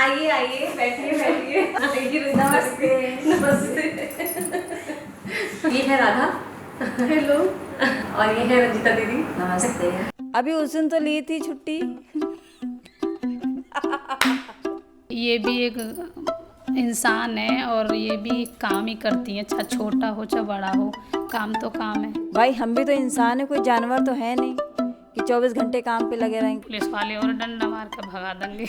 आइए आइए, बैठिए बैठिए। नमस्ते। नमस्ते। ये है राधा। हेलो। और ये है रंजिता दीदी। नमस्ते। अभी उस दिन तो ली थी छुट्टी। ये भी एक इंसान है और ये भी काम ही करती हैं, चाहे छोटा हो चाहे बड़ा हो, काम तो काम है। भाई हम भी तो इंसान है, कोई जानवर तो है नहीं कि 24 घंटे काम पे लगे रहेंगे। पुलिस वाले और डंडा मार के भगा देंगे।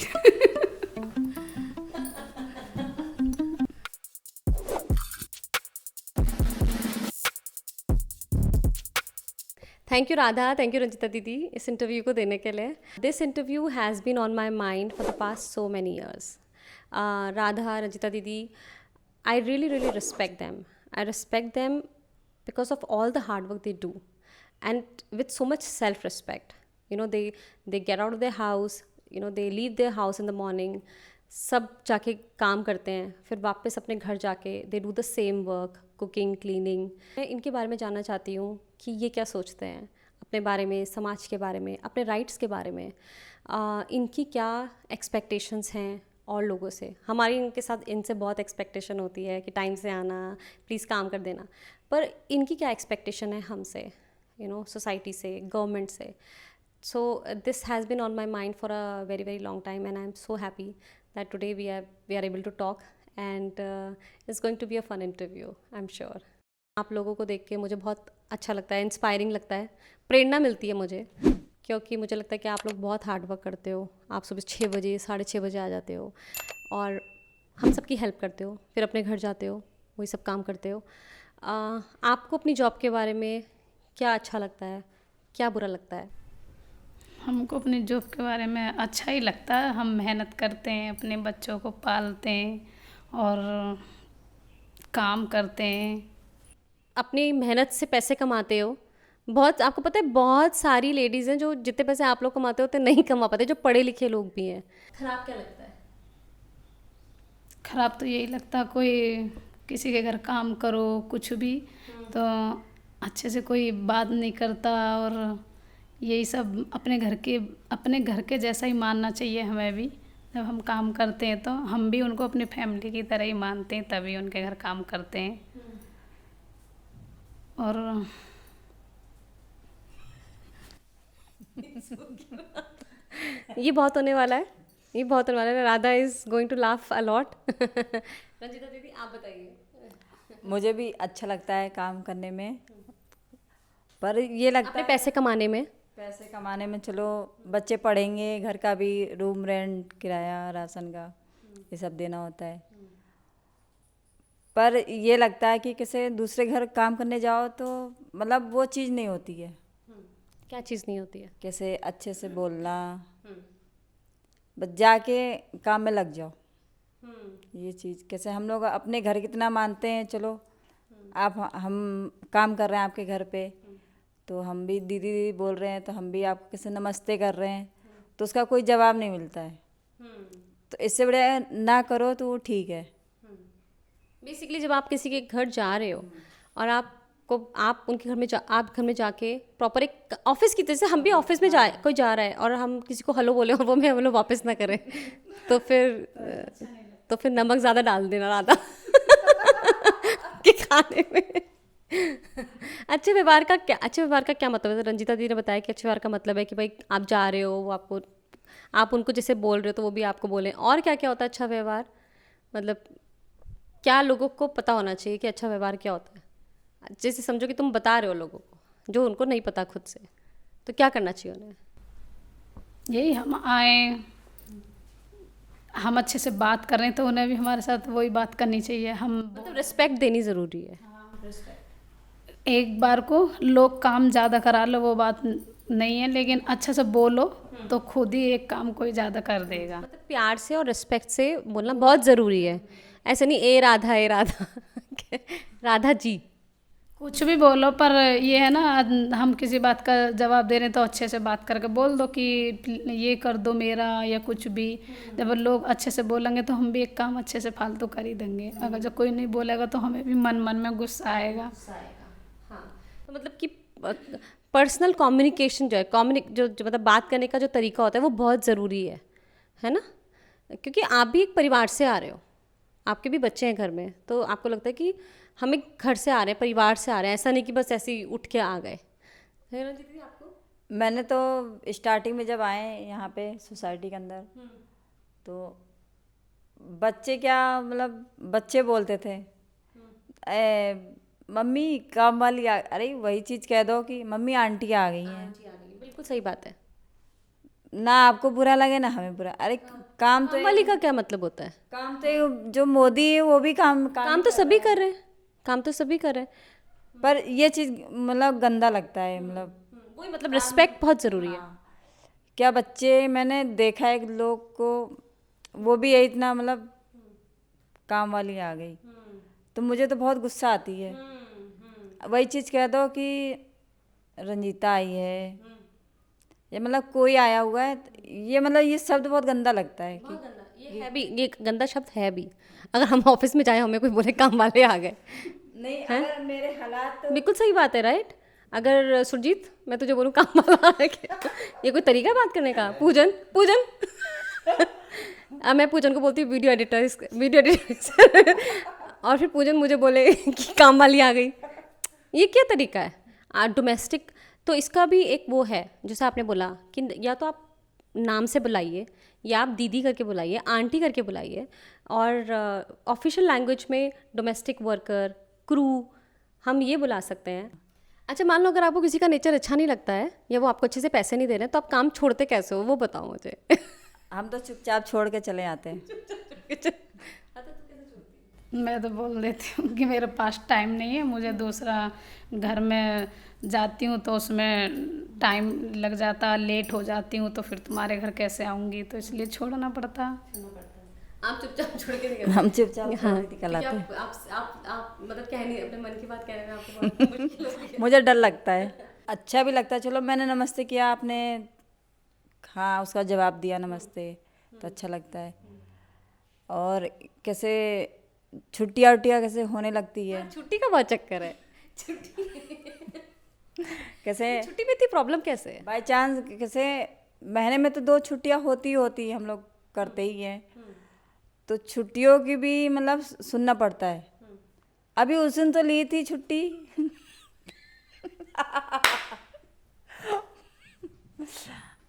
Thank you Radha, thank you Ranjita दीदी इस इंटरव्यू को देने के लिए। This interview has been on my mind for the past so many years. Radha, Ranjita didi, I really respect them. I respect them because of all the hard work they do and with so much self respect. You know, they get out of their house, you know, they leave their house in the morning, सब जाके काम करते हैं, फिर वापस अपने घर जाके they do the same work, cooking, cleaning. मैं इनके बारे में जानना चाहती हूँ कि ये क्या सोचते हैं अपने बारे में, समाज के बारे में, अपने राइट्स के बारे में, इनकी क्या एक्सपेक्टेशंस हैं और लोगों से। हमारी इनके साथ इनसे बहुत एक्सपेक्टेशन होती है कि टाइम से आना, प्लीज़ काम कर देना, पर इनकी क्या एक्सपेक्टेशन है हमसे, यू नो, सोसाइटी से, गवर्नमेंट से। So this has been on my mind for a very long time and I am so happy that today we are able to talk and it's going to be a fun interview, I am sure. आप लोगों को देख के मुझे बहुत अच्छा लगता है, इंस्पायरिंग लगता है, प्रेरणा मिलती है मुझे, क्योंकि मुझे लगता है कि आप लोग बहुत हार्ड वर्क करते हो। आप सुबह 6 बजे 6:30 बजे आ जाते हो और हम सबकी हेल्प करते हो, फिर अपने घर जाते हो, वही सब काम करते हो। आपको अपनी जॉब के बारे में क्या अच्छा लगता है, क्या बुरा लगता है? हमको अपने जॉब के बारे में अच्छा ही लगता है। हम मेहनत करते हैं, अपने बच्चों को पालते हैं और काम करते हैं। अपनी मेहनत से पैसे कमाते हो। बहुत, आपको पता है बहुत सारी लेडीज़ हैं जो जितने पैसे आप लोग कमाते हो उतने नहीं कमा पाते, जो पढ़े लिखे लोग भी हैं। खराब क्या लगता है? खराब तो यही लगता है, कोई किसी के घर काम करो कुछ भी तो अच्छे से कोई बात नहीं करता, और यही सब अपने घर के जैसा ही मानना चाहिए हमें भी। जब हम काम करते हैं तो हम भी उनको अपनी फैमिली की तरह ही मानते हैं, तभी उनके घर काम करते हैं। और ये बहुत होने वाला है, ये बहुत होने वाला है। Radha is going to laugh a lot. Ranjita दीदी आप बताइए। मुझे भी अच्छा लगता है काम करने में, पर ये लगता अपने है पैसे कमाने में। पैसे कमाने में, चलो बच्चे पढ़ेंगे, घर का भी रूम रेंट, किराया, राशन का ये सब देना होता है। पर ये लगता है कि किसी दूसरे घर काम करने जाओ तो मतलब वो चीज़ नहीं होती है। क्या चीज़ नहीं होती है? कैसे अच्छे से बोलना, बस जाके काम में लग जाओ, ये चीज़। कैसे हम लोग अपने घर कितना मानते हैं, चलो आप हम काम कर रहे हैं आपके घर पे, तो हम भी दीदी दीदी बोल रहे हैं तो हम भी आपको किसी नमस्ते कर रहे हैं तो उसका कोई जवाब नहीं मिलता है। तो इससे बढ़िया ना करो तो वो ठीक है। बेसिकली जब आप किसी के घर जा रहे हो और आप उनके घर में आप घर में जाके प्रॉपर एक ऑफिस की तरह से, हम भी ऑफिस में जाए, कोई जा रहा है और हम किसी को हेलो बोले और वो मैं हेलो वापस ना करें तो फिर नमक ज़्यादा डाल देना राधा के खाने में। अच्छे व्यवहार का क्या मतलब है? रंजिता दी ने बताया कि अच्छे व्यवहार का मतलब है कि भाई आप जा रहे हो, वो आप उनको जैसे बोल रहे हो तो वो भी आपको बोलें। और क्या क्या होता है अच्छा व्यवहार? मतलब क्या लोगों को पता होना चाहिए कि अच्छा व्यवहार क्या होता है? जैसे समझो कि तुम बता रहे हो लोगों को जो उनको नहीं पता खुद से, तो क्या करना चाहिए उन्हें? यही हम आए, हम अच्छे से बात कर रहे हैं तो उन्हें भी हमारे साथ वही बात करनी चाहिए। हम मतलब रिस्पेक्ट देनी ज़रूरी है। एक बार को लोग काम ज़्यादा करा लो वो बात नहीं है, लेकिन अच्छे से बोलो तो खुद ही एक काम कोई ज़्यादा कर देगा। मतलब प्यार से और रिस्पेक्ट से बोलना बहुत ज़रूरी है। ऐसे नहीं ए राधा राधा जी, कुछ भी बोलो, पर ये है ना, हम किसी बात का जवाब दे रहे हैं तो अच्छे से बात करके बोल दो कि ये कर दो मेरा, या कुछ भी। जब लोग अच्छे से बोलेंगे तो हम भी एक काम अच्छे से फालतू कर ही देंगे। अगर जो कोई नहीं बोलेगा तो हमें भी मन में गुस्सा आएगा। हाँ, तो मतलब कि पर्सनल कम्युनिकेशन जो है, जो मतलब बात करने का जो तरीका होता है वो बहुत ज़रूरी है ना? क्योंकि आप भी एक परिवार से आ रहे हो, आपके भी बच्चे हैं घर में, तो आपको लगता है कि हम एक घर से आ रहे हैं, परिवार से आ रहे हैं, ऐसा नहीं कि बस ऐसे ही उठ के आ गए। है ना दीदी आपको? मैंने तो स्टार्टिंग में जब आए यहाँ पे सोसाइटी के अंदर, तो बच्चे क्या मतलब बच्चे बोलते थे, मम्मी काम वाली आ, अरे वही चीज़ कह दो कि मम्मी आंटी आ गई हैं, जी आ गई, बिल्कुल सही बात है। ना आपको बुरा लगे ना हमें बुरा। अरे काम तो वाली का क्या मतलब होता है? काम तो जो मोदी है वो भी काम काम तो सभी कर रहे हैं, काम तो सभी कर रहे हैं। पर ये चीज़ मतलब गंदा लगता है, मतलब वही मतलब रिस्पेक्ट बहुत ज़रूरी है। क्या बच्चे मैंने देखा है लोग को, वो भी यही इतना मतलब काम वाली आ गई, तो मुझे तो बहुत गुस्सा आती है। वही चीज़ कह दो कि रंजीता आई है, ये मतलब कोई आया हुआ है, ये मतलब ये शब्द बहुत गंदा लगता है कि ये है भी, ये गंदा शब्द है भी। अगर हम ऑफिस में जाए, हमें कोई बोले काम वाले आ गए, नहीं, अगर मेरे हालात बिल्कुल सही बात है, राइट? अगर सुरजीत मैं तुझे बोलूँ काम वाला आ गया, ये कोई तरीका है बात करने का? पूजन पूजन अब मैं पूजन को बोलती हूँ वीडियो एडिटर और फिर पूजन मुझे बोले कि काम वाली आ गई, ये क्या तरीका है? डोमेस्टिक तो इसका भी एक वो है, जैसे आपने बोला कि या तो आप नाम से बुलाइए, या आप दीदी करके बुलाइए, आंटी करके बुलाइए, और ऑफिशियल लैंग्वेज में डोमेस्टिक वर्कर, क्रू, हम ये बुला सकते हैं। अच्छा, मान लो अगर आपको किसी का नेचर अच्छा नहीं लगता है, या वो आपको अच्छे से पैसे नहीं दे रहे हैं, तो आप काम छोड़ते कैसे हो, वो बताओ मुझे। हम तो चुपचाप छोड़ के चले आते हैं। मैं तो बोल देती हूँ कि मेरे पास टाइम नहीं है, मुझे दूसरा घर में जाती हूँ तो उसमें टाइम लग जाता, लेट हो जाती हूँ, तो फिर तुम्हारे घर कैसे आऊँगी, तो इसलिए छोड़ना पड़ता। आप चुपचाप छोड़ के निकल। हम चुपचाप हाँ, छोड़ के निकल आते हैं। आप मतलब कह नहीं, अपने मन की बात कहने में आपको बहुत मुश्किल होती है। मुझे डर लगता है, अच्छा भी लगता है, चलो मैंने नमस्ते किया, आपने हाँ उसका जवाब दिया नमस्ते, तो अच्छा लगता है। और कैसे छुट्टियाँ उट्टियाँ कैसे होने लगती है, छुट्टी का बहुत चक्कर है। कैसे छुट्टी में इतनी प्रॉब्लम कैसे है? बाय चांस कैसे महीने में तो 2 छुट्टियाँ होती ही होती है, हम लोग करते ही हैं, तो छुट्टियों की भी मतलब सुनना पड़ता है। अभी उस दिन तो ली थी छुट्टी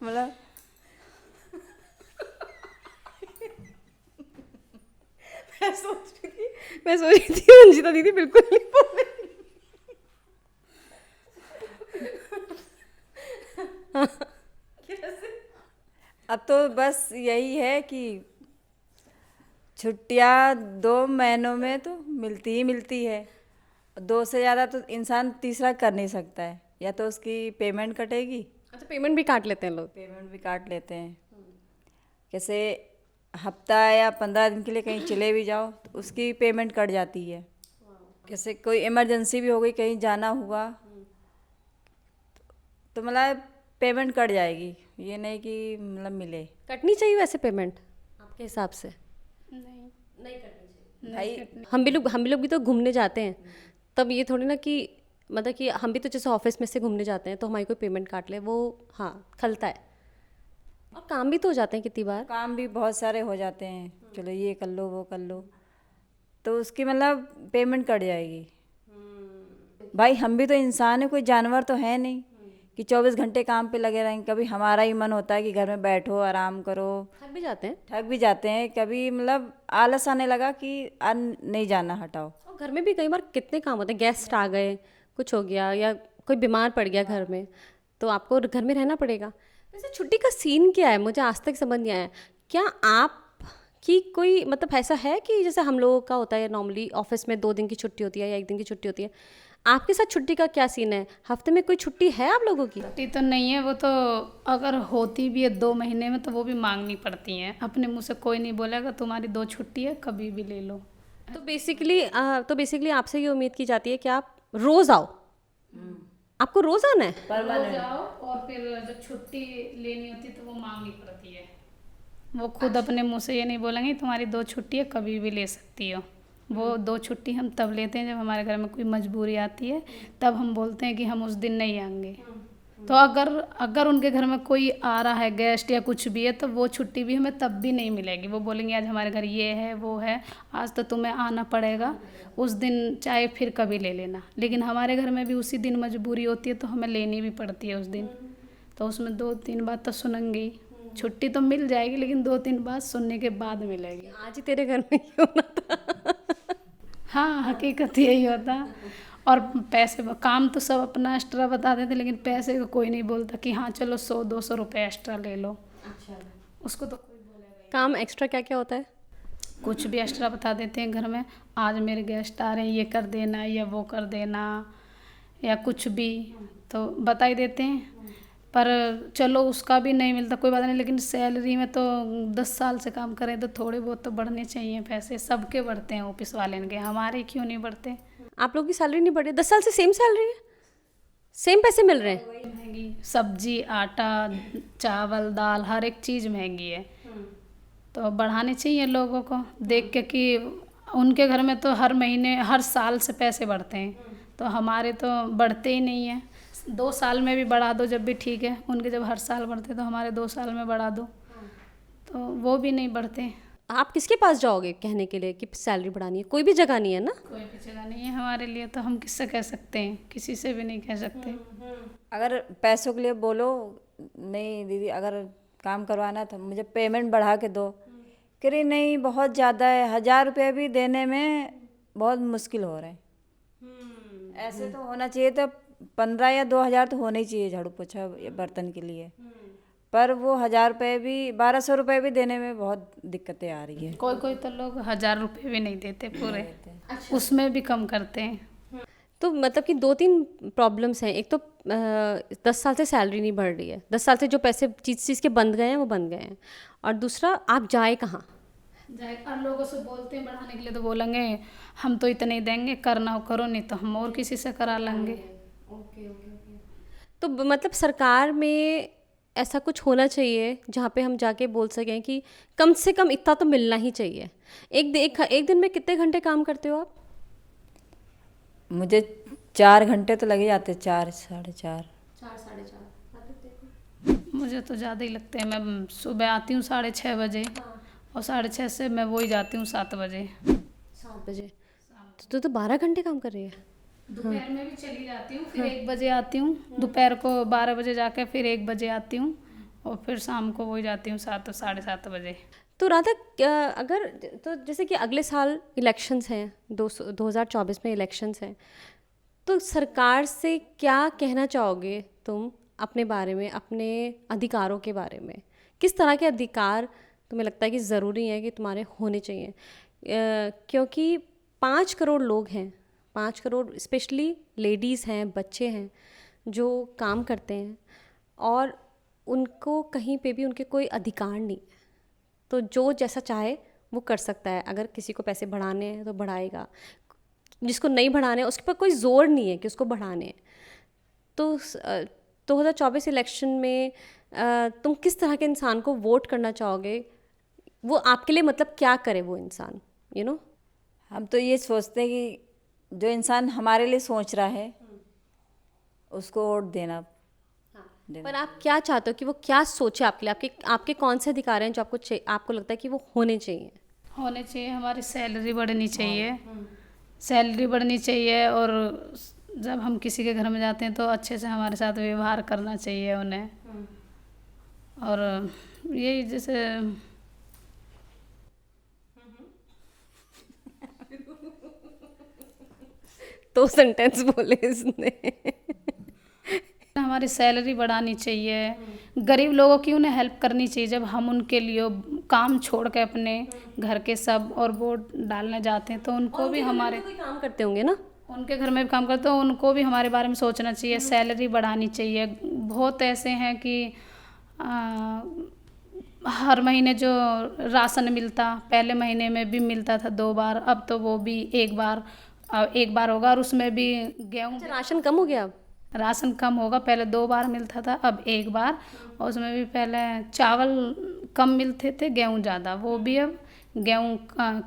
मतलब मैं सोच रही थी रंजीता दीदी बिल्कुल नहीं बोले। अब तो बस यही है कि छुट्टियाँ 2 महीनों में तो मिलती ही मिलती है, 2 से ज़्यादा तो इंसान तीसरा कर नहीं सकता है, या तो उसकी पेमेंट कटेगी। अच्छा, पेमेंट भी काट लेते हैं लोग? पेमेंट भी काट लेते हैं। कैसे हफ्ता या 15 दिन के लिए कहीं चले भी जाओ तो उसकी पेमेंट कट जाती है। कैसे कोई इमरजेंसी भी हो गई, कहीं जाना हुआ, तो मतलब पेमेंट कट जाएगी, ये नहीं कि मतलब मिले। कटनी चाहिए वैसे पेमेंट आपके हिसाब से? नहीं करनी चाहिए भाई हम भी लोग भी तो घूमने जाते हैं, तब ये थोड़ी ना कि मतलब कि हम भी तो जैसे ऑफिस में से घूमने जाते हैं तो हमारी कोई पेमेंट काट ले, वो हाँ खलता है। और काम भी तो हो जाते हैं कितनी बार। काम भी बहुत सारे हो जाते हैं, चलो ये कर लो वो कर लो, तो उसकी मतलब पेमेंट कट जाएगी। भाई हम भी तो इंसान है, कोई जानवर तो है नहीं कि 24 घंटे काम पे लगे रहेंगे। कभी हमारा ही मन होता है कि घर में बैठो आराम करो, थक भी जाते हैं। थक भी जाते हैं, कभी मतलब आलस आने लगा कि आज नहीं जाना, हटाओ। और घर में भी कई बार कितने काम होते हैं, गेस्ट आ गए, कुछ हो गया, या कोई बीमार पड़ गया घर में, तो आपको घर में रहना पड़ेगा। वैसे छुट्टी का सीन क्या है, मुझे आज तक समझ नहीं आया। क्या आप की कोई मतलब ऐसा है कि जैसे हम लोगों का होता है नॉर्मली ऑफिस में 2 दिन की छुट्टी होती है या 1 दिन की छुट्टी होती है, आपके साथ छुट्टी का क्या सीन है? हफ्ते में कोई छुट्टी है आप लोगों की? छुट्टी तो नहीं है, वो तो अगर होती भी है 2 महीने में तो वो भी मांगनी पड़ती हैं। अपने मुंह से कोई नहीं बोलेगा तुम्हारी 2 छुट्टी है, कभी भी ले लो। तो बेसिकली आपसे ये उम्मीद की जाती है कि आप रोज़ आओ, आपको रोज़ आना है। रोज आओ, और फिर जब छुट्टी लेनी होती तो वो मांगनी पड़ती है। वो खुद अपने मुंह से ये नहीं बोलेंगे तुम्हारी 2 छुट्टी है, कभी भी ले सकती हो। वो 2 छुट्टी हम तब लेते हैं जब हमारे घर में कोई मजबूरी आती है, तब हम बोलते हैं कि हम उस दिन नहीं आएंगे। तो अगर उनके घर में कोई आ रहा है गेस्ट या कुछ भी है तो वो छुट्टी भी हमें तब भी नहीं मिलेगी। वो बोलेंगे आज हमारे घर ये है वो है, आज तो तुम्हें आना पड़ेगा, उस दिन चाहे फिर कभी ले लेना। लेकिन हमारे घर में भी उसी दिन मजबूरी होती है तो हमें लेनी भी पड़ती है उस दिन। तो उसमें 2-3 बात तो सुनेंगे ही। छुट्टी तो मिल जाएगी लेकिन 2-3 बात सुनने के बाद मिलेगी। आज ही तेरे घर में क्यों ना था। हाँ, हकीकत यही होता। और पैसे काम तो सब अपना एक्स्ट्रा बता देते लेकिन पैसे को कोई नहीं बोलता कि हाँ चलो 100-200 रुपये एक्स्ट्रा ले लो। अच्छा, उसको तो कोई बोलेगा। काम एक्स्ट्रा क्या क्या होता है? कुछ भी एक्स्ट्रा बता देते हैं घर में, आज मेरे गेस्ट आ रहे हैं ये कर देना या वो कर देना या कुछ भी तो बता ही देते हैं। पर चलो उसका भी नहीं मिलता कोई बात नहीं, लेकिन सैलरी में तो 10 साल से काम करें तो थोड़े बहुत तो बढ़ने चाहिए पैसे। सबके बढ़ते हैं ऑफिस वाले के, हमारे क्यों नहीं बढ़ते? आप लोग की सैलरी नहीं बढ़ी? 10 साल से सेम सैलरी है, सेम पैसे मिल रहे हैं? महंगी सब्जी, आटा, चावल, दाल, हर एक चीज़ महंगी है। तो बढ़ाने चाहिए लोगों को देख के कि उनके घर में तो हर महीने हर साल से पैसे बढ़ते हैं, तो हमारे तो बढ़ते ही नहीं हैं। 2 साल में भी बढ़ा दो जब भी ठीक है, उनके जब हर साल बढ़ते तो हमारे 2 साल में बढ़ा दो, तो वो भी नहीं बढ़ते। आप किसके पास जाओगे कहने के लिए कि सैलरी बढ़ानी है? कोई भी जगह नहीं है ना। कोई भी जगह नहीं है हमारे लिए, तो हम किससे कह सकते हैं? किसी से भी नहीं कह सकते। अगर पैसों के लिए बोलो, नहीं दीदी अगर काम करवाना तो मुझे पेमेंट बढ़ा के दो, कह रही नहीं बहुत ज़्यादा है, 1000 रुपये भी देने में बहुत मुश्किल हो रहा है। ऐसे तो होना चाहिए, तो 15 या 2000 तो होना ही चाहिए झाड़ू पोछा या बर्तन के लिए, पर वो 1000 रुपये भी 1200 रुपये भी देने में बहुत दिक्कतें आ रही है। कोई कोई तो लोग 1000 रुपये भी नहीं देते पूरे, उसमें भी कम करते हैं। तो मतलब कि 2-3 प्रॉब्लम्स हैं। एक तो 10 साल से सैलरी नहीं बढ़ रही है, 10 साल से जो पैसे चीज़ के बंद गए हैं वो बंद गए हैं, और दूसरा आप जाए कहाँ? और लोगों से बोलते हैं बढ़ाने के लिए तो बोलेंगे हम तो इतने ही देंगे, करना हो करो नहीं तो हम और किसी से करा लेंगे। तो मतलब सरकार में ऐसा कुछ होना चाहिए जहाँ पे हम जाके बोल सकें कि कम से कम इतना तो मिलना ही चाहिए। एक दिन में कितने घंटे काम करते हो आप? मुझे 4 घंटे तो लगे जाते, 4 साढ़े 4। मुझे तो ज़्यादा ही लगते हैं। मैं सुबह आती हूँ 6:30 बजे, और 6:30 से मैं वही जाती हूँ 7 बजे। 7 बजे तो 12 घंटे काम कर रही है। दोपहर में भी चली जाती हूँ, फिर 1 बजे आती हूँ, दोपहर को 12 बजे जाकर फिर 1 बजे आती हूँ, और फिर शाम को वही जाती हूँ 7 साढ़े 7 बजे। तो राधा अगर तो जैसे कि अगले साल इलेक्शंस हैं, 2024 में इलेक्शंस हैं, तो सरकार से क्या कहना चाहोगे तुम अपने बारे में, अपने अधिकारों के बारे में? किस तरह के अधिकार तुम्हें लगता है कि ज़रूरी है कि तुम्हारे होने चाहिए? क्योंकि 5 करोड़ लोग हैं, 5 करोड़ स्पेशली लेडीज़ हैं, बच्चे हैं जो काम करते हैं, और उनको कहीं पे भी उनके कोई अधिकार नहीं है। तो जो जैसा चाहे वो कर सकता है। अगर किसी को पैसे बढ़ाने हैं तो बढ़ाएगा, जिसको नहीं बढ़ाने उसके पर कोई ज़ोर नहीं है कि उसको बढ़ाने हैं। तो 2024 इलेक्शन में तुम किस तरह के इंसान को वोट करना चाहोगे? वो आपके लिए मतलब क्या करे वो इंसान, यू नो? हम तो ये सोचते हैं कि जो इंसान हमारे लिए सोच रहा है उसको वोट देना। पर आप क्या चाहते हो कि वो क्या सोचे आपके लिए? आपके कौन से अधिकार हैं जो आपको लगता है कि वो होने चाहिए? होने चाहिए, हमारी सैलरी बढ़नी चाहिए, सैलरी बढ़नी चाहिए, और जब हम किसी के घर में जाते हैं तो अच्छे से हमारे साथ व्यवहार करना चाहिए उन्हें। और यही जैसे तो सेंटेंस बोले इसने। हमारी सैलरी बढ़ानी चाहिए, गरीब लोगों की उन्हें हेल्प करनी चाहिए। जब हम उनके लिए काम छोड़ के अपने घर के सब और वोट डालने जाते हैं तो उनको भी हमारे कोई काम करते होंगे ना, उनके घर में भी काम करते हैं, उनको भी हमारे बारे में सोचना चाहिए, सैलरी बढ़ानी चाहिए। बहुत ऐसे हैं कि हर महीने जो राशन मिलता, पहले महीने में भी मिलता था 2 बार, अब तो वो भी एक बार होगा, और उसमें भी गेहूँ राशन कम हो गया अब? राशन कम होगा। पहले 2 बार मिलता था, अब 1 बार, और उसमें भी पहले चावल कम मिलते थे, गेहूँ ज़्यादा, वो भी अब गेहूँ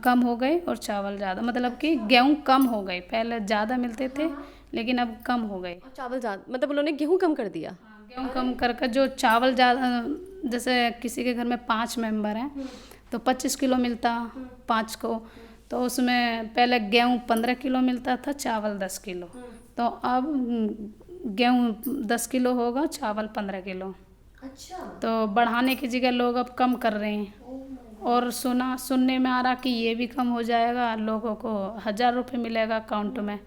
कम हो गए और चावल ज़्यादा, मतलब कि गेहूँ कम हो गए, पहले ज़्यादा मिलते थे लेकिन अब कम हो गए। और चावल ज़्यादा, मतलब उन्होंने गेहूँ कम कर दिया? गेहूँ कम करके जो चावल ज़्यादा, जैसे किसी के घर में 5 मेंबर हैं तो 25 किलो मिलता 5 को, तो उसमें पहले गेहूँ 15 किलो मिलता था, चावल 10 किलो। तो अब गेहूँ 10 किलो होगा, चावल 15 किलो। अच्छा। तो बढ़ाने की जगह लोग अब कम कर रहे हैं। और सुनने में आ रहा कि ये भी कम हो जाएगा, लोगों को 1,000 रुपये मिलेगा अकाउंट में।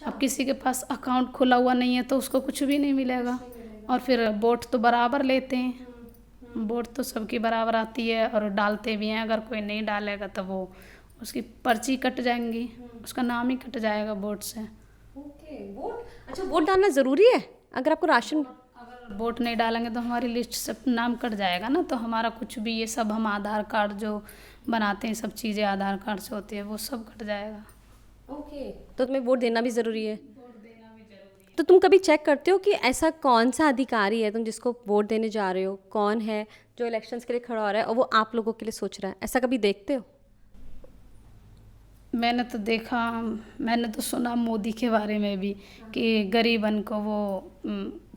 अब किसी के पास अकाउंट खुला हुआ नहीं है तो उसको कुछ भी नहीं मिलेगा। और फिर वोट तो बराबर लेते हैं, वोट तो सबकी बराबर आती है और डालते भी हैं। अगर कोई नहीं डालेगा तो वो उसकी पर्ची कट जाएंगी, उसका नाम ही कट जाएगा वोट से। ओके, वोट, अच्छा वोट डालना ज़रूरी है अगर आपको राशन? अगर वोट नहीं डालेंगे तो हमारी लिस्ट से नाम कट जाएगा ना, तो हमारा कुछ भी, ये सब हम आधार कार्ड जो बनाते हैं, सब चीज़ें आधार कार्ड से होती है, वो सब कट जाएगा। ओके, तो तुम्हें वोट देना भी ज़रूरी है। तो तुम कभी चेक करते हो कि ऐसा कौन सा अधिकारी है तुम जिसको वोट देने जा रहे हो, कौन है जो इलेक्शंस के लिए खड़ा हो रहा है और वो आप लोगों के लिए सोच रहा है, ऐसा कभी देखते हो? मैंने तो देखा, मैंने तो सुना मोदी के बारे में भी कि गरीबन को वो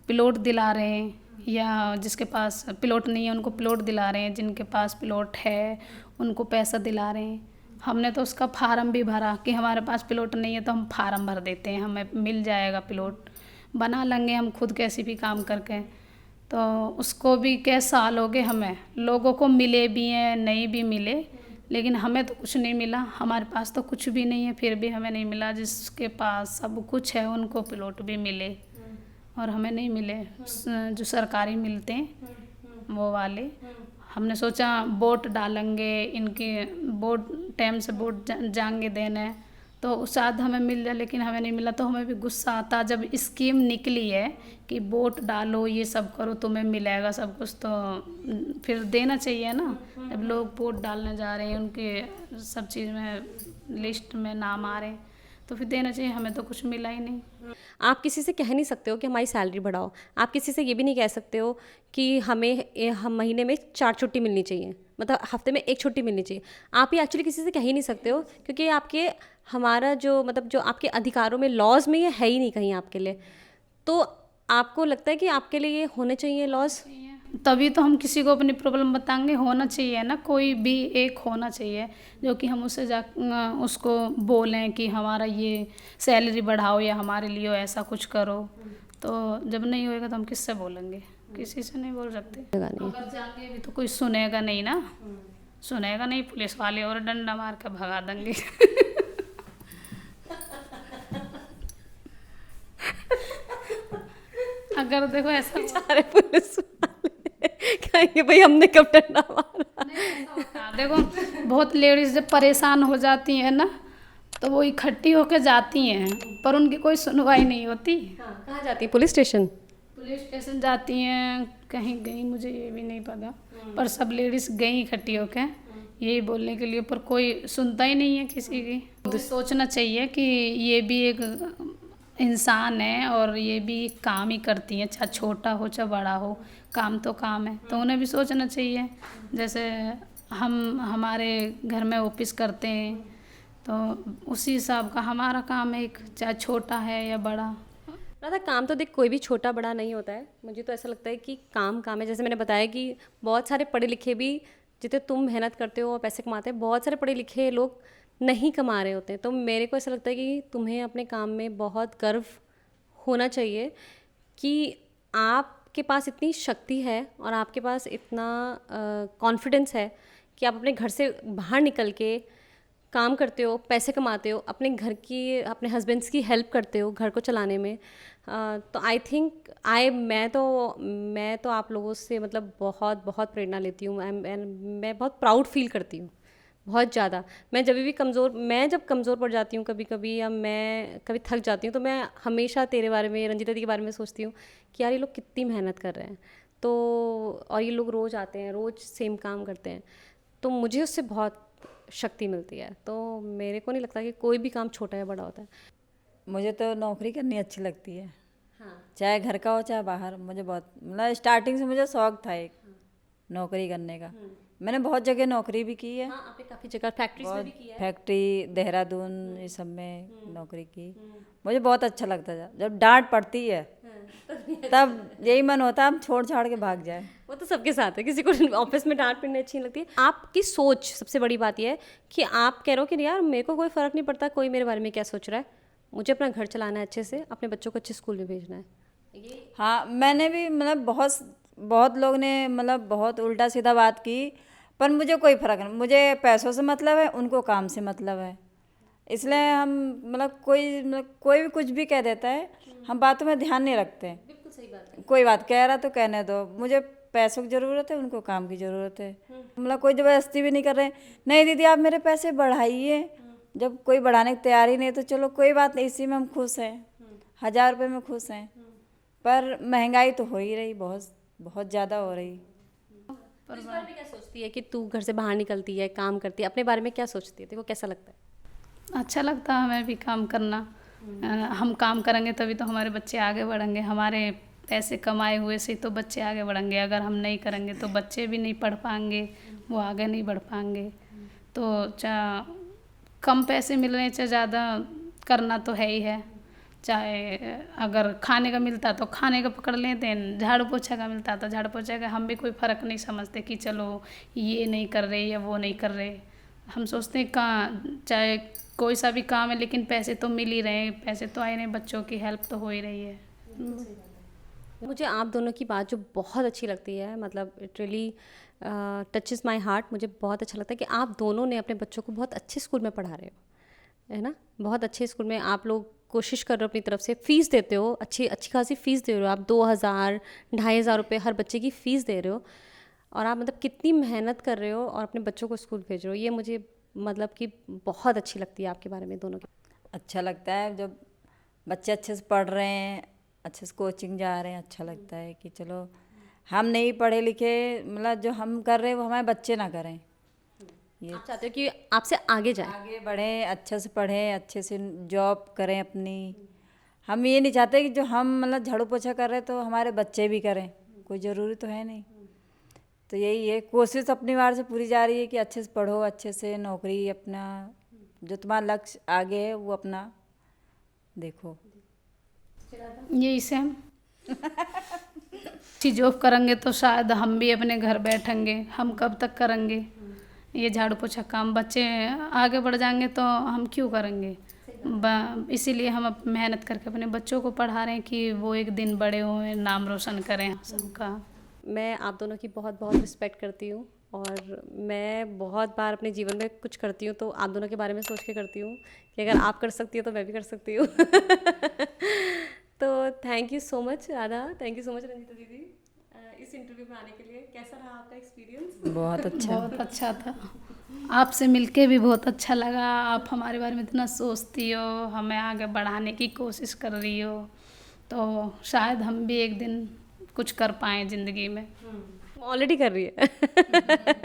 प्लॉट दिला रहे हैं, या जिसके पास प्लॉट नहीं है उनको प्लॉट दिला रहे हैं, जिनके पास प्लॉट है उनको पैसा दिला रहे हैं। हमने तो उसका फार्म भी भरा कि हमारे पास प्लॉट नहीं है तो हम फार्म भर देते हैं, हमें मिल जाएगा प्लॉट, बना लेंगे हम खुद कैसे भी काम करके। तो उसको भी क्या साल हो गए, हमें लोगों को मिले भी हैं, नहीं भी मिले, लेकिन हमें तो कुछ नहीं मिला। हमारे पास तो कुछ भी नहीं है फिर भी हमें नहीं मिला। जिसके पास सब कुछ है उनको प्लॉट भी मिले और हमें नहीं मिले। जो सरकारी मिलते हैं वो वाले, हमने सोचा वोट डालेंगे, इनके वोट टाइम से वोट जाएंगे देने तो शायद हमें मिल जाए, लेकिन हमें नहीं मिला। तो हमें भी गुस्सा आता जब स्कीम निकली है कि वोट डालो, ये सब करो, तुम्हें मिलेगा सब कुछ, तो फिर देना चाहिए ना। जब लोग वोट डालने जा रहे हैं, उनके सब चीज़ में लिस्ट में नाम आ रहे हैं, तो फिर देना चाहिए। हमें तो कुछ मिला ही नहीं। आप किसी से कह नहीं सकते हो कि हमारी सैलरी बढ़ाओ, आप किसी से ये भी नहीं कह सकते हो कि हम महीने में 4 छुट्टी मिलनी चाहिए, मतलब हफ्ते में 1 छुट्टी मिलनी चाहिए। आप ये एक्चुअली किसी से कह ही नहीं सकते हो, क्योंकि आपके हमारा जो मतलब जो आपके अधिकारों में, लॉज में ये है ही नहीं कहीं आपके लिए। तो आपको लगता है कि आपके लिए ये होने चाहिए लॉज? तभी तो हम किसी को अपनी प्रॉब्लम बताएंगे। होना चाहिए ना, कोई भी एक होना चाहिए जो कि हम उसको बोलें कि हमारा ये सैलरी बढ़ाओ या हमारे लिए ऐसा कुछ करो। तो जब नहीं होएगा तो हम किससे बोलेंगे? किसी से नहीं बोल सकते। अगर जाएंगे भी तो कोई सुनेगा नहीं ना, सुनेगा नहीं, पुलिस वाले और डंडा मार के भगा देंगे। अगर देखो ऐसा बेचारे पुलिस वाले कहेंगे भाई हमने कब डंडा मारा। देखो बहुत लेडीज जब परेशान हो जाती हैं ना, तो वो इकट्ठी होकर जाती हैं, पर उनकी कोई सुनवाई नहीं होती। कहाँ जाती है? Police station? पुलिस स्टेशन जाती हैं, कहीं गई मुझे ये भी नहीं पता, पर सब लेडीज गई इकट्ठी होकर यही बोलने के लिए, पर कोई सुनता ही नहीं है किसी की। तो सोचना चाहिए कि ये भी एक इंसान है और ये भी काम ही करती हैं, चाहे छोटा हो चाहे बड़ा हो, काम तो काम है। तो उन्हें भी सोचना चाहिए। जैसे हम हमारे घर में ऑफिस करते हैं तो उसी हिसाब का हमारा काम है, एक चाहे छोटा है या बड़ा। दादा काम तो देख कोई भी छोटा बड़ा नहीं होता है। मुझे तो ऐसा लगता है कि काम काम है। जैसे मैंने बताया कि बहुत सारे पढ़े लिखे भी, जितने तुम मेहनत करते हो और पैसे कमाते हैं, बहुत सारे पढ़े लिखे लोग नहीं कमा रहे होते हैं। तो मेरे को ऐसा लगता है कि तुम्हें अपने काम में बहुत गर्व होना चाहिए कि आपके पास इतनी शक्ति है और आपके पास इतना कॉन्फिडेंस है कि आप अपने घर से बाहर निकल के काम करते हो, पैसे कमाते हो, अपने घर की, अपने हस्बैंड्स की हेल्प करते हो घर को चलाने में। तो आई थिंक मैं तो आप लोगों से मतलब बहुत बहुत प्रेरणा लेती हूँ। मैं बहुत प्राउड फील करती हूँ, बहुत ज़्यादा। मैं जब कमज़ोर पड़ जाती हूँ कभी कभी, या मैं कभी थक जाती हूँ, तो मैं हमेशा तेरे बारे में, रंजिता दी के बारे में सोचती हूँ कि यार ये लोग कितनी मेहनत कर रहे हैं। तो और ये लोग रोज़ आते हैं, रोज़ सेम काम करते हैं, तो मुझे उससे बहुत शक्ति मिलती है। तो मेरे को नहीं लगता कि कोई भी काम छोटा या बड़ा होता है। मुझे तो नौकरी करनी अच्छी लगती है। हाँ। चाहे घर का हो चाहे बाहर। मुझे बहुत मतलब स्टार्टिंग से मुझे शौक था एक नौकरी करने का, मैंने बहुत जगह नौकरी भी की है, हाँ, आपने काफ़ी जगह फैक्ट्रीज में भी किया है। फैक्ट्री देहरादून ये सब में नौकरी की। मुझे बहुत अच्छा लगता था जब डांट पड़ती है, तब यही मन होता है हम छोड़ छाड़ के भाग जाए। वो तो सबके साथ है, किसी को ऑफिस में डांट पड़नी अच्छी नहीं लगती है। आपकी सोच सबसे बड़ी बात यह है कि आप कह रहे हो कि यार मेरे को कोई फ़र्क नहीं पड़ता कोई मेरे बारे में क्या सोच रहा है, मुझे अपना घर चलाना है अच्छे से, अपने बच्चों को अच्छे स्कूल में भेजना है। ये हाँ, मैंने भी मतलब बहुत बहुत लोग ने मतलब बहुत उल्टा सीधा बात की, पर मुझे कोई फ़र्क नहीं, मुझे पैसों से मतलब है, उनको काम से मतलब है। इसलिए हम मतलब कोई भी कुछ भी कह देता है, हम बातों में ध्यान नहीं रखते। बिल्कुल सही बात है। कोई बात कह रहा तो कहने दो, मुझे पैसों की ज़रूरत है, उनको काम की ज़रूरत है। मतलब कोई ज़बरदस्ती भी नहीं कर रहे, नहीं दीदी आप मेरे पैसे बढ़ाइए, जब कोई बढ़ाने की तैयारी नहीं तो चलो कोई बात नहीं, इसी में हम खुश हैं, 1000 रुपये में खुश हैं। पर महंगाई तो हो ही रही, बहुत बहुत ज़्यादा हो रही। इस बारे में क्या सोचती है कि तू घर से बाहर निकलती है, काम करती है, अपने बारे में क्या सोचती है, तेरे को कैसा लगता है? अच्छा लगता है हमें भी काम करना। हम काम करेंगे तभी तो हमारे बच्चे आगे बढ़ेंगे, हमारे पैसे कमाए हुए से तो बच्चे आगे बढ़ेंगे। अगर हम नहीं करेंगे तो बच्चे भी नहीं पढ़ पाएंगे, वो आगे नहीं बढ़ पाएंगे। तो चाहे कम पैसे मिल रहे हैं चाहे ज़्यादा, करना तो है ही है। चाहे अगर खाने का मिलता तो खाने का पकड़ लेते हैं, झाड़ू पोछा का मिलता तो झाड़ू पोछा का, हम भी कोई फ़र्क नहीं समझते कि चलो ये नहीं कर रहे या वो नहीं कर रहे। हम सोचते हैं कहाँ चाहे कोई सा भी काम है लेकिन पैसे तो मिल ही रहे हैं, पैसे तो आए रहे हैं, बच्चों की हेल्प तो हो ही रही है। मुझे आप दोनों की बात जो बहुत अच्छी लगती है, मतलब it really touches my heart. मुझे बहुत अच्छा लगता है कि आप दोनों ने अपने बच्चों को बहुत अच्छे स्कूल में पढ़ा रहे हो, है ना। बहुत अच्छे स्कूल में आप लोग कोशिश कर रहे हो, अपनी तरफ से फ़ीस देते हो, अच्छी खासी फ़ीस दे रहे हो आप, 2000 2500 रुपये हर बच्चे की फ़ीस दे रहे हो, और आप मतलब कितनी मेहनत कर रहे हो और अपने बच्चों को स्कूल भेज रहे हो। ये मुझे मतलब कि बहुत अच्छी लगती है आपके बारे में दोनों की। अच्छा लगता है जब बच्चे अच्छे से पढ़ रहे हैं, अच्छे से कोचिंग जा रहे हैं, अच्छा लगता है कि चलो हम नहीं पढ़े लिखे, मतलब जो हम कर रहे हैं वो हमारे बच्चे ना करें। ये आप चाहते हो कि आपसे आगे जाए। आगे बढ़ें, अच्छे से पढ़ें, अच्छे से जॉब करें अपनी। हम ये नहीं चाहते कि जो हम मतलब झाड़ू पोछा कर रहे हैं तो हमारे बच्चे भी करें, कोई ज़रूरी तो है नहीं। तो यही है, कोशिश अपनी बार से पूरी जा रही है कि अच्छे से पढ़ो, अच्छे से नौकरी अपना जो तुम्हारा लक्ष्य आगे है वो अपना देखो। यही से हम अच्छी जॉब करेंगे तो शायद हम भी अपने घर बैठेंगे। हम कब तक करेंगे ये झाड़ू पोछा काम? बच्चे आगे बढ़ जाएंगे तो हम क्यों करेंगे? इसीलिए हम अब मेहनत करके अपने बच्चों को पढ़ा रहे हैं कि वो एक दिन बड़े हों, नाम रोशन करें सबका। मैं आप दोनों की बहुत बहुत रिस्पेक्ट करती हूँ, और मैं बहुत बार अपने जीवन में कुछ करती हूँ तो आप दोनों के बारे में सोच के करती हूँ कि अगर आप कर सकती हो तो मैं भी कर सकती हूँ। तो thank you so much Radha, thank you so much Ranjita दीदी, इस इंटरव्यू में आने के लिए। कैसा रहा आपका एक्सपीरियंस? बहुत अच्छा। बहुत अच्छा था, आपसे मिलके भी बहुत अच्छा लगा। आप हमारे बारे में इतना सोचती हो, हमें आगे बढ़ाने की कोशिश कर रही हो, तो शायद हम भी एक दिन कुछ कर पाएँ ज़िंदगी में। ऑलरेडी कर रही है।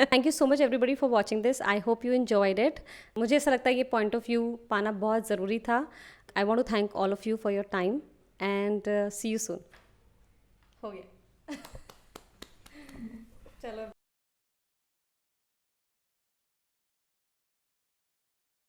Thank you so much everybody for watching this. I hope you enjoyed it. मुझे ऐसा लगता है ये पॉइंट ऑफ व्यू पाना बहुत ज़रूरी था। I want to thank all of you for your time and see you soon. हो गया। चलो।